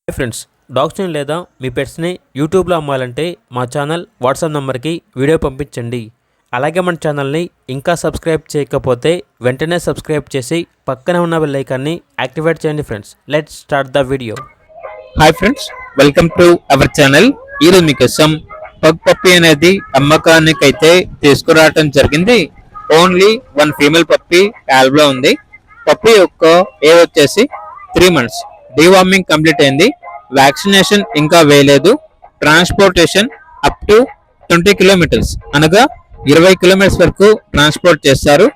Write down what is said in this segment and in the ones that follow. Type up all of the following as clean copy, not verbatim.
Hi friends, డాగ్స్ని లేదా మీ పెట్స్ని యూట్యూబ్లో అమ్మాలంటే మా ఛానల్ వాట్సాప్ నెంబర్కి వీడియో పంపించండి. అలాగే మన ఛానల్ని ఇంకా సబ్స్క్రైబ్ చేయకపోతే వెంటనే సబ్స్క్రైబ్ చేసి పక్కనే ఉన్న బెల్ ఐకాన్ని యాక్టివేట్ చేయండి. Friends, let's start the video. Hi friends, welcome to our channel. ఈరోజు మీకోసం పగ్ పప్పీ అనేది అమ్మకానికైతే తీసుకురావటం జరిగింది. ఓన్లీ వన్ ఫీమేల్ పప్పీ యాల్బ్లో ఉంది. పప్పీ యొక్క ఏజ్ వచ్చేసి 3 months. డీవార్మింగ్ కంప్లీట్ అయింది. వ్యాక్సినేషన్ ఇంకా వేయలేదు. ట్రాన్స్పోర్టేషన్ అప్ టు 20 kilometers అనగా 20 kilometers వరకు ట్రాన్స్పోర్ట్ చేస్తారు.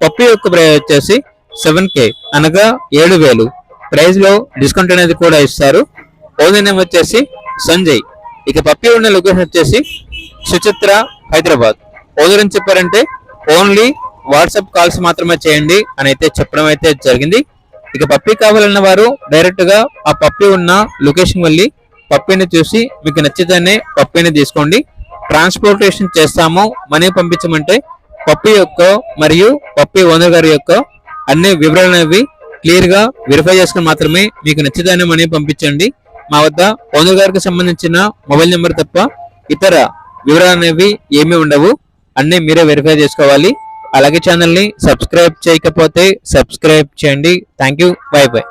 పప్పీ యొక్క ప్రైస్ వచ్చేసి 7K అనగా 7,000. ప్రైస్ లో డిస్కౌంట్ అనేది కూడా ఇస్తారు. ఓనర్ నేమ్ వచ్చేసి సంజయ్. ఇక పప్పీ ఉన్న లొకేషన్ వచ్చేసి సుచిత్ర, హైదరాబాద్. ఓనర్ అని చెప్పారంటే ఓన్లీ వాట్సాప్ కాల్స్ మాత్రమే చేయండి అని అయితే చెప్పడం అయితే జరిగింది. ఇక పప్పీ కావాలన్న వారు డైరెక్ట్ గా ఆ పప్పీ ఉన్న లొకేషన్ వెళ్ళి పప్పీని చూసి మీకు నచ్చితేనే పప్పీని తీసుకోండి. ట్రాన్స్పోర్టేషన్ చేస్తాము, మనీ పంపించమంటే పప్పీ యొక్క మరియు పప్పీ ఓనర్ గారి యొక్క అన్ని వివరాలు అనేవి క్లియర్ గా వెరిఫై చేసుకుని మాత్రమే మీకు నచ్చితేనే మనీ పంపించండి. మా వద్ద ఓనర్ గారికి సంబంధించిన మొబైల్ నెంబర్ తప్ప ఇతర వివరాలు అనేవి ఏమీ ఉండవు. అన్ని మీరే వెరిఫై చేసుకోవాలి. అలాగే ఛానల్ని సబ్స్క్రైబ్ చేయకపోతే సబ్స్క్రైబ్ చేయండి. Thank you. By by.